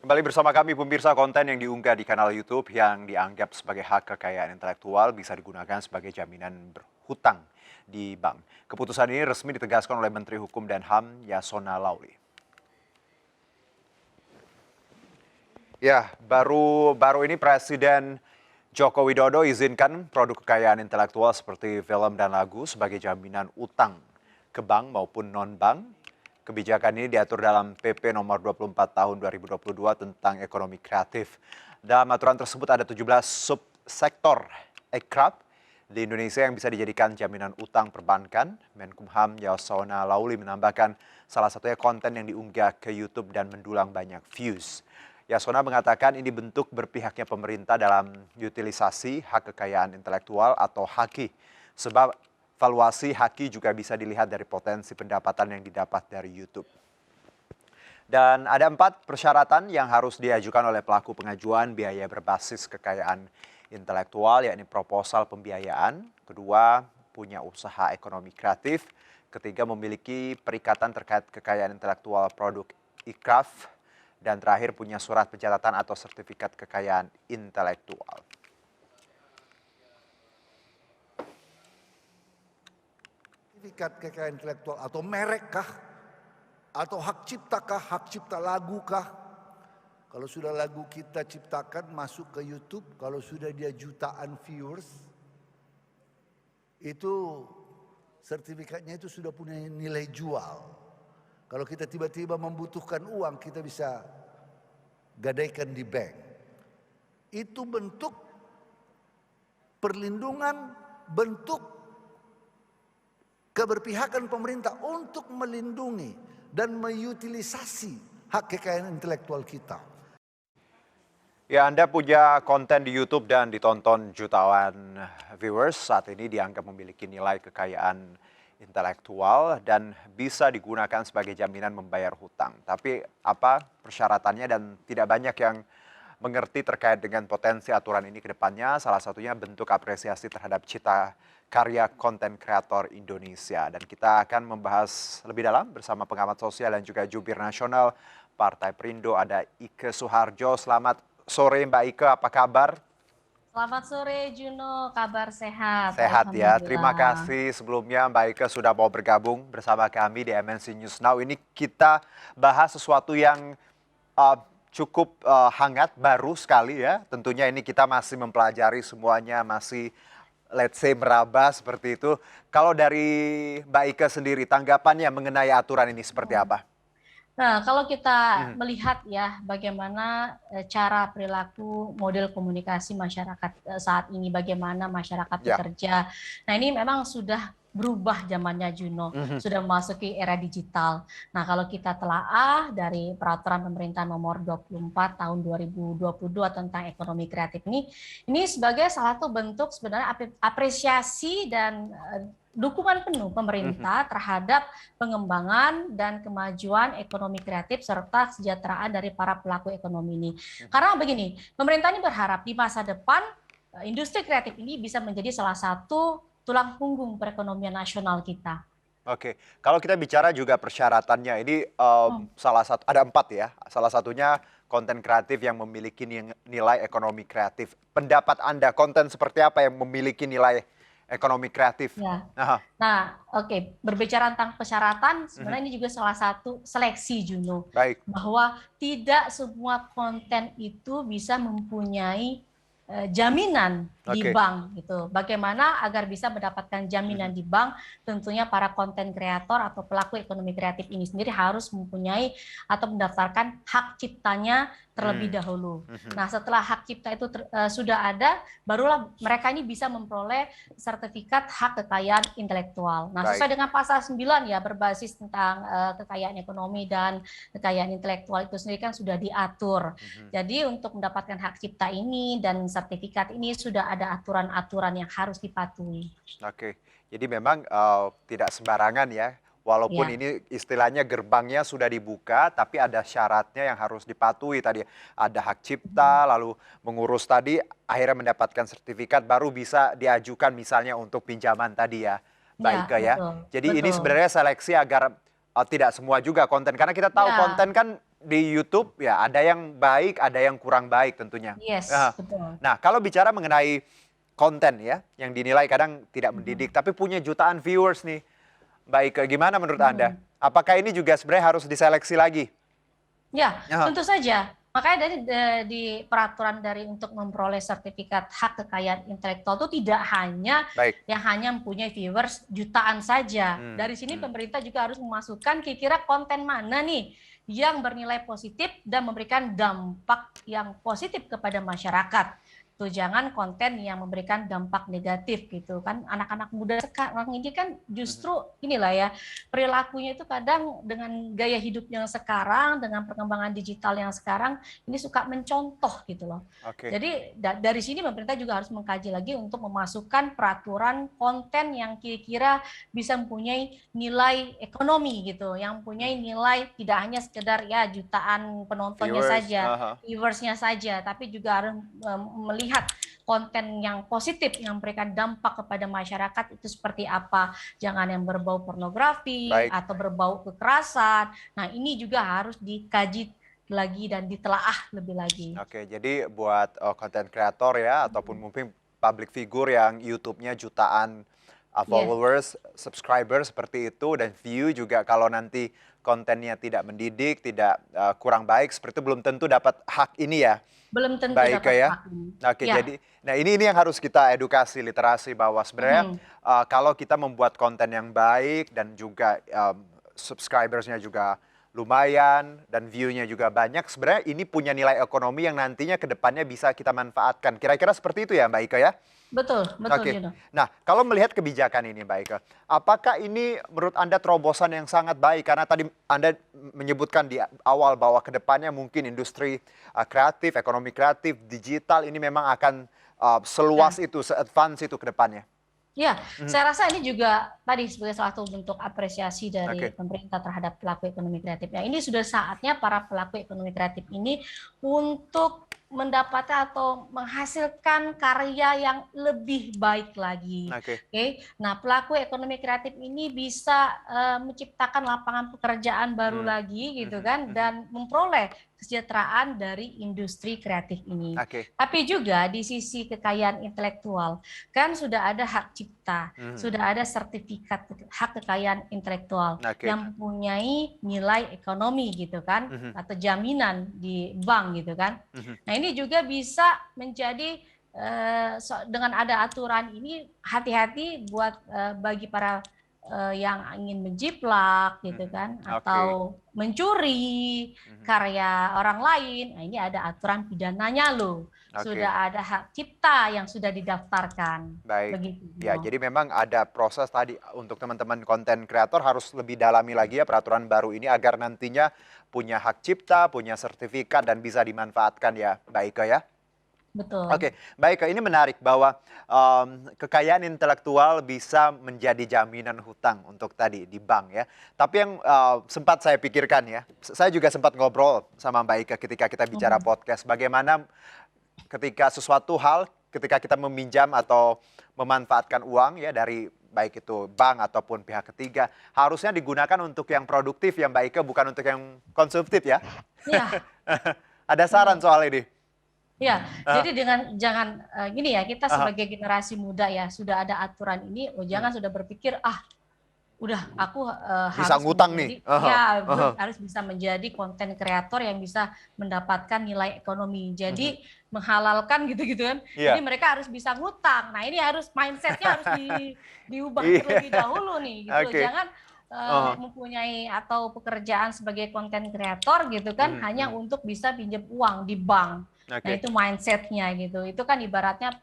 Kembali bersama kami pemirsa, konten yang diunggah di kanal YouTube yang dianggap sebagai hak kekayaan intelektual bisa digunakan sebagai jaminan berhutang di bank. Keputusan ini resmi ditegaskan oleh Menteri Hukum dan HAM Yasona Lauli. Ya, baru ini Presiden Joko Widodo izinkan produk kekayaan intelektual seperti film dan lagu sebagai jaminan utang ke bank maupun non-bank. Kebijakan ini diatur dalam PP nomor 24 tahun 2022 tentang ekonomi kreatif. Dalam aturan tersebut ada 17 subsektor ekraf di Indonesia yang bisa dijadikan jaminan utang perbankan. Menkumham Yasona Lauli menambahkan salah satunya konten yang diunggah ke YouTube dan mendulang banyak views. Yasona mengatakan ini bentuk berpihaknya pemerintah dalam utilisasi hak kekayaan intelektual atau HAKI. Sebab valuasi HAKI juga bisa dilihat dari potensi pendapatan yang didapat dari YouTube. Dan ada 4 persyaratan yang harus diajukan oleh pelaku pengajuan biaya berbasis kekayaan intelektual, yakni proposal pembiayaan. Kedua, punya usaha ekonomi kreatif. Ketiga, memiliki perikatan terkait kekayaan intelektual produk ikraf. Dan terakhir, punya surat pencatatan atau sertifikat kekayaan intelektual. Sertifikat kekayaan intelektual atau merek kah? Atau hak cipta kah? Hak cipta lagu kah? Kalau sudah lagu kita ciptakan masuk ke YouTube, kalau sudah dia jutaan viewers, itu sertifikatnya itu sudah punya nilai jual. Kalau kita tiba-tiba membutuhkan uang, kita bisa gadaikan di bank. Itu bentuk perlindungan, bentuk keberpihakan pemerintah untuk melindungi dan mengutilisasi hak kekayaan intelektual kita. Ya, Anda punya konten di YouTube dan ditonton jutaan viewers, saat ini dianggap memiliki nilai kekayaan intelektual dan bisa digunakan sebagai jaminan membayar hutang. Tapi apa persyaratannya dan tidak banyak yang mengerti terkait dengan potensi aturan ini ke depannya. Salah satunya bentuk apresiasi terhadap cipta karya konten kreator Indonesia. Dan kita akan membahas lebih dalam bersama pengamat sosial dan juga jubir nasional Partai Perindo, ada Ike Suharjo. Selamat sore Mbak Ike, apa kabar? Selamat sore Juno, kabar sehat. Sehat ya, terima kasih sebelumnya Mbak Ike sudah mau bergabung bersama kami di MNC News Now. Ini kita bahas sesuatu yang cukup hangat, baru sekali ya. Tentunya ini kita masih mempelajari semuanya, masih let's say meraba seperti itu. Kalau dari Mbak Ike sendiri, tanggapannya mengenai aturan ini seperti apa? Nah, kalau kita melihat ya bagaimana cara perilaku model komunikasi masyarakat saat ini, bagaimana masyarakat bekerja. Nah, ini memang sudah berubah zamannya Juno, sudah memasuki era digital. Nah, kalau kita telaah dari peraturan pemerintah nomor 24 tahun 2022 tentang ekonomi kreatif ini sebagai salah satu bentuk sebenarnya apresiasi dan dukungan penuh pemerintah terhadap pengembangan dan kemajuan ekonomi kreatif serta kesejahteraan dari para pelaku ekonomi ini. Karena begini, pemerintah ini berharap di masa depan industri kreatif ini bisa menjadi salah satu tulang punggung perekonomian nasional kita. Oke, kalau kita bicara juga persyaratannya, ini salah satu ada 4 ya. Salah satunya konten kreatif yang memiliki nilai ekonomi kreatif. Pendapat Anda, konten seperti apa yang memiliki nilai ekonomi kreatif? Ya. Nah, oke, berbicara tentang persyaratan, sebenarnya ini juga salah satu seleksi Juno. Baik. Bahwa tidak semua konten itu bisa mempunyai jaminan di bank gitu. Bagaimana agar bisa mendapatkan jaminan di bank? Tentunya para konten kreator atau pelaku ekonomi kreatif ini sendiri harus mempunyai atau mendaftarkan hak ciptanya terlebih dahulu. Nah, setelah hak cipta itu sudah ada, barulah mereka ini bisa memperoleh sertifikat hak kekayaan intelektual. Nah, sesuai dengan pasal 9 ya, berbasis tentang kekayaan ekonomi dan kekayaan intelektual itu sendiri kan sudah diatur. Jadi untuk mendapatkan hak cipta ini dan sertifikat ini sudah ada aturan-aturan yang harus dipatuhi. Oke, jadi memang tidak sembarangan ya. Walaupun ini istilahnya gerbangnya sudah dibuka, tapi ada syaratnya yang harus dipatuhi tadi. Ada hak cipta, lalu mengurus tadi, akhirnya mendapatkan sertifikat, baru bisa diajukan misalnya untuk pinjaman tadi ya, Mbak Ike ya. Jadi ini sebenarnya seleksi agar tidak semua juga konten. Karena kita tahu konten kan di YouTube ya ada yang baik, ada yang kurang baik tentunya. Yes, Ah, betul. Nah, kalau bicara mengenai konten ya, yang dinilai kadang tidak mendidik, tapi punya jutaan viewers nih. Baik, gimana menurut Anda? Mhm. Apakah ini juga sebenarnya harus diseleksi lagi? Ya, Aha, tentu saja. Makanya dari di peraturan dari untuk memperoleh sertifikat hak kekayaan intelektual itu tidak hanya baik. yang hanya mempunyai viewers jutaan saja. Hmm, Dari sini hmm. pemerintah juga harus memasukkan kira-kira konten mana nih yang bernilai positif dan memberikan dampak yang positif kepada masyarakat. Tuh jangan konten yang memberikan dampak negatif gitu kan. Anak-anak muda sekarang ini kan justru inilah ya, perilakunya itu kadang dengan gaya hidup yang sekarang, dengan perkembangan digital yang sekarang, ini suka mencontoh gitu loh. Oke. Jadi dari sini pemerintah juga harus mengkaji lagi untuk memasukkan peraturan konten yang kira-kira bisa mempunyai nilai ekonomi gitu, yang mempunyai nilai tidak hanya sekedar ya jutaan penontonnya Viewers. saja, Aha. viewersnya saja, tapi juga harus melihat konten yang positif yang memberikan dampak kepada masyarakat itu seperti apa. Jangan yang berbau pornografi Baik. atau berbau kekerasan. Nah, ini juga harus dikaji lagi dan ditelaah lebih lagi. Oke, jadi buat konten kreator ya, ataupun mungkin public figure yang YouTube-nya jutaan Yes, followers, subscriber seperti itu, dan view juga kalau nanti kontennya tidak mendidik, tidak kurang baik, seperti itu belum tentu dapat hak ini ya. belum tentu Baik dapat ya. hak ini. Oke, Ya, jadi nah ini yang harus kita edukasi literasi bahwa sebenarnya mhm. kalau kita membuat konten yang baik dan juga subscribersnya juga lumayan dan view-nya juga banyak, sebenarnya ini punya nilai ekonomi yang nantinya ke depannya bisa kita manfaatkan. Kira-kira seperti itu ya Mbak Ika ya? Betul, betul Oke. Juno. Nah, kalau melihat kebijakan ini Mbak Ika, apakah ini menurut Anda terobosan yang sangat baik? Karena tadi Anda menyebutkan di awal bahwa ke depannya mungkin industri kreatif, ekonomi kreatif, digital ini memang akan seluas Ya. itu, se-advance itu ke depannya. Ya, Mhm. saya rasa ini juga tadi sebagai salah satu bentuk apresiasi dari Oke. pemerintah terhadap pelaku ekonomi kreatif. Ya, ini sudah saatnya para pelaku ekonomi kreatif ini untuk mendapatkan atau menghasilkan karya yang lebih baik lagi. Oke. Oke. Nah, pelaku ekonomi kreatif ini bisa menciptakan lapangan pekerjaan baru Hmm. lagi gitu Mhm, kan mhm. dan memperoleh kesejahteraan dari industri kreatif ini. Oke. Tapi juga di sisi kekayaan intelektual kan sudah ada hak cipta, Mhm. sudah ada sertifikat hak kekayaan intelektual Oke. yang mempunyai nilai ekonomi gitu kan, Mhm, atau jaminan di bank gitu kan. mhm. Nah ini juga bisa menjadi dengan ada aturan ini hati-hati buat bagi para yang ingin menjiplak gitu Mhm. kan, Oke. atau mencuri Mhm. karya orang lain. Nah ini ada aturan pidananya loh. Oke. Sudah ada hak cipta yang sudah didaftarkan. Baik. Begitu. Ya, No. jadi memang ada proses tadi untuk teman-teman konten kreator harus lebih dalami lagi ya peraturan baru ini agar nantinya punya hak cipta, punya sertifikat dan bisa dimanfaatkan ya, Mbak Ika ya. Betul. Oke, Mbak Ika, ini menarik bahwa kekayaan intelektual bisa menjadi jaminan hutang untuk tadi di bank ya. Tapi yang sempat saya pikirkan ya, saya juga sempat ngobrol sama Mbak Ika ketika kita bicara Mhm. podcast, bagaimana ketika sesuatu hal, ketika kita meminjam atau memanfaatkan uang ya dari baik itu bank ataupun pihak ketiga, harusnya digunakan untuk yang produktif ya Mbak Ika, bukan untuk yang konsumtif ya. Ya, Ada saran soal ini? ya. Ah, Jadi dengan jangan gini ya, kita aha, sebagai generasi muda ya sudah ada aturan ini, oh hmm. jangan sudah berpikir udah aku Bisa harus ngutang nih. menjadi Aha, ya aha, harus bisa menjadi konten kreator yang bisa mendapatkan nilai ekonomi. mhm. Jadi menghalalkan gitu-gitu kan. Jadi Iya. mereka harus bisa ngutang. Nah, ini harus mindsetnya harus diubah Iya, terlebih dahulu nih gitu loh. oke. Jangan Aha, mempunyai atau pekerjaan sebagai konten kreator gitu kan mhm, hanya mhm. untuk bisa pinjam uang di bank. Nah, Oke. itu mindsetnya gitu. Itu kan ibaratnya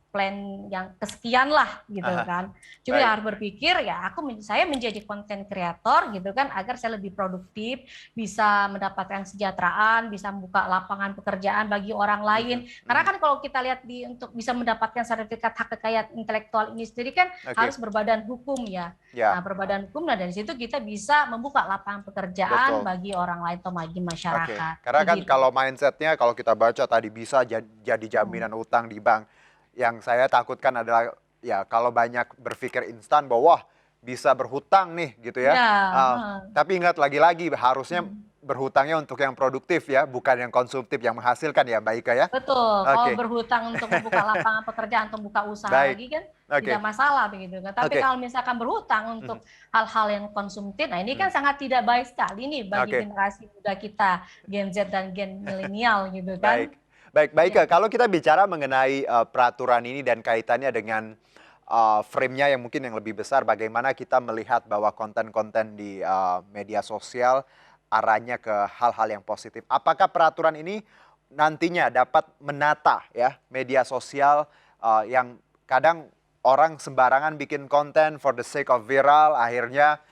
plan yang kesekian lah gitu Aha, kan. Cuma baik. ya harus berpikir ya saya menjadi konten kreator gitu kan agar saya lebih produktif, bisa mendapatkan kesejahteraan, bisa membuka lapangan pekerjaan bagi orang lain. Mhm, Karena mhm. kan kalau kita lihat untuk bisa mendapatkan sertifikat hak kekayaan intelektual ini sendiri kan harus Oke. berbadan hukum ya. Nah, Ya, berbadan hukum nah dari situ kita bisa membuka lapangan pekerjaan betul. bagi orang lain atau bagi Oke. masyarakat. Karena kan Begitu. kalau mindsetnya kalau kita baca tadi bisa jadi Hmm. jaminan utang di bank. Yang saya takutkan adalah ya kalau banyak berpikir instan bahwa wah bisa berhutang nih gitu ya. Ya, Tapi ingat lagi-lagi harusnya hmm. berhutangnya untuk yang produktif ya, bukan yang konsumtif yang menghasilkan ya Mbak Ika ya? Betul, kalau Oke, berhutang untuk membuka lapangan pekerjaan atau buka usaha baik. lagi kan Oke, tidak masalah begitu kan. Tapi oke. kalau misalkan berhutang Mhm, untuk hal-hal yang konsumtif, nah ini mhm. kan sangat tidak baik sekali nih bagi Oke, generasi muda kita, Gen Z dan Gen milenial gitu kan. baik. Baik, Mbak Ika, Ya, kalau kita bicara mengenai peraturan ini dan kaitannya dengan frame-nya yang mungkin yang lebih besar, bagaimana kita melihat bahwa konten-konten di media sosial arahnya ke hal-hal yang positif. Apakah peraturan ini nantinya dapat menata ya media sosial yang kadang orang sembarangan bikin konten for the sake of viral, akhirnya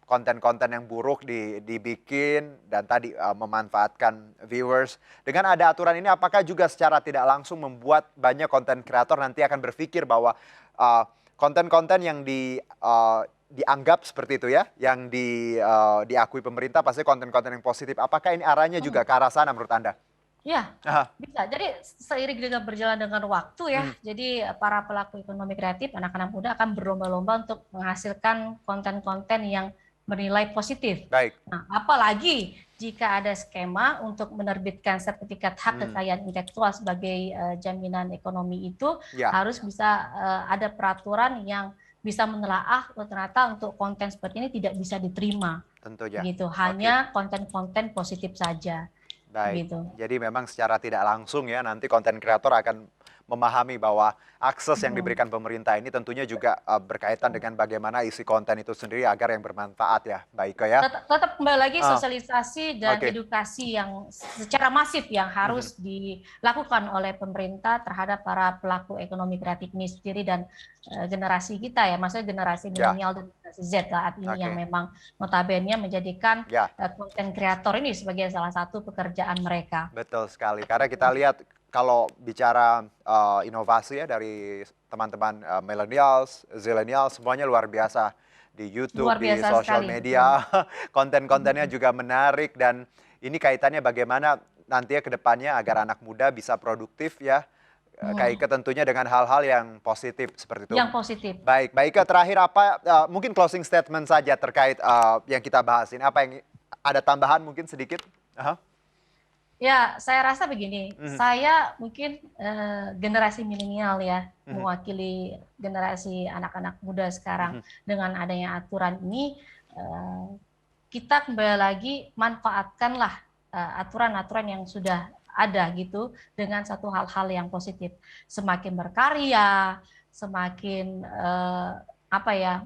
konten-konten yang buruk dibikin dan tadi memanfaatkan viewers. Dengan ada aturan ini, apakah juga secara tidak langsung membuat banyak konten kreator nanti akan berpikir bahwa uh, konten-konten yang dianggap seperti itu ya, yang diakui pemerintah pasti konten-konten yang positif. Apakah ini arahnya juga ke arah sana menurut Anda? ya, Aha. bisa. Jadi seiring dengan berjalan dengan waktu ya, Mhm. jadi para pelaku ekonomi kreatif, anak-anak muda akan berlomba-lomba untuk menghasilkan konten-konten yang bernilai positif. Baik. Nah, apalagi jika ada skema untuk menerbitkan sertifikat hak Hmm. kekayaan intelektual sebagai jaminan ekonomi itu Ya, harus bisa ada peraturan yang bisa menelaah ternyata untuk konten seperti ini tidak bisa diterima tentunya. gitu. Oke. Hanya konten-konten positif saja Baik, gitu. jadi memang secara tidak langsung ya nanti konten kreator akan memahami bahwa akses yang Hmm. diberikan pemerintah ini tentunya juga berkaitan dengan bagaimana isi konten itu sendiri agar yang bermanfaat ya, Mbak Ika ya. Tetap kembali lagi Ah, sosialisasi dan oke. edukasi yang secara masif yang Mhm. harus dilakukan oleh pemerintah terhadap para pelaku ekonomi kreatif ini sendiri dan generasi kita ya, maksudnya generasi Ya, milenial dan generasi Z saat ini yang oke. memang notabene menjadikan Ya, konten kreator ini sebagai salah satu pekerjaan mereka. betul sekali. Karena kita lihat kalau bicara inovasi ya dari teman-teman millennials, zillennials semuanya luar biasa di YouTube, Luar di biasa sosial sekali, betul. media, konten-kontennya juga menarik dan ini kaitannya bagaimana nantinya ke depannya agar anak muda bisa produktif ya. Kak Ika tentunya dengan hal-hal yang positif seperti itu. Yang positif. Baik, Mbak Ika terakhir apa mungkin closing statement saja terkait yang kita bahas ini. Apa yang ada tambahan mungkin sedikit? Aha. Ya, saya rasa begini, Mhm, saya mungkin generasi milenial ya, mhm, mewakili generasi anak-anak muda sekarang mhm, dengan adanya aturan ini, eh, kita kembali lagi manfaatkanlah aturan-aturan yang sudah ada gitu dengan satu hal-hal yang positif, semakin berkarya, semakin apa ya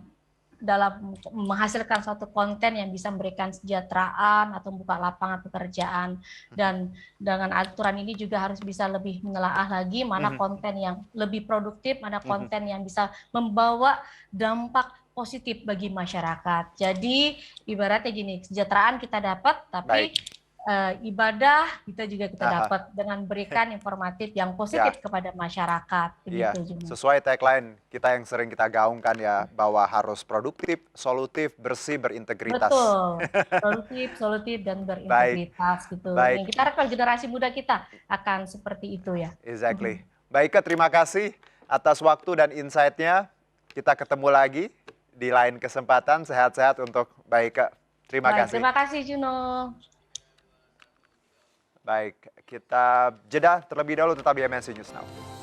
dalam menghasilkan suatu konten yang bisa memberikan kesejahteraan atau membuka lapangan pekerjaan dan dengan aturan ini juga harus bisa lebih menelaah lagi mana mhm, konten yang lebih produktif, mana mhm. konten yang bisa membawa dampak positif bagi masyarakat. Jadi ibaratnya gini, kesejahteraan kita dapat, Baik. tapi ibadah kita Aha. dapat dengan berikan informatif yang Ya, positif kepada masyarakat, iya. begitu Juno. Sesuai tagline kita yang sering kita gaungkan ya, bahwa harus produktif, solutif, bersih, berintegritas. Betul, produktif, solutif, dan Baik, berintegritas gitu. baik, Yang kita harapkan generasi muda kita akan seperti itu ya. exactly. Baik, Kak, terima kasih atas waktu dan insight-nya. Kita ketemu lagi di lain kesempatan. Sehat-sehat untuk baik, Kak. Terima Baik, kasih. terima kasih Juno. Baik, kita jeda terlebih dahulu tetap di MNC News Now.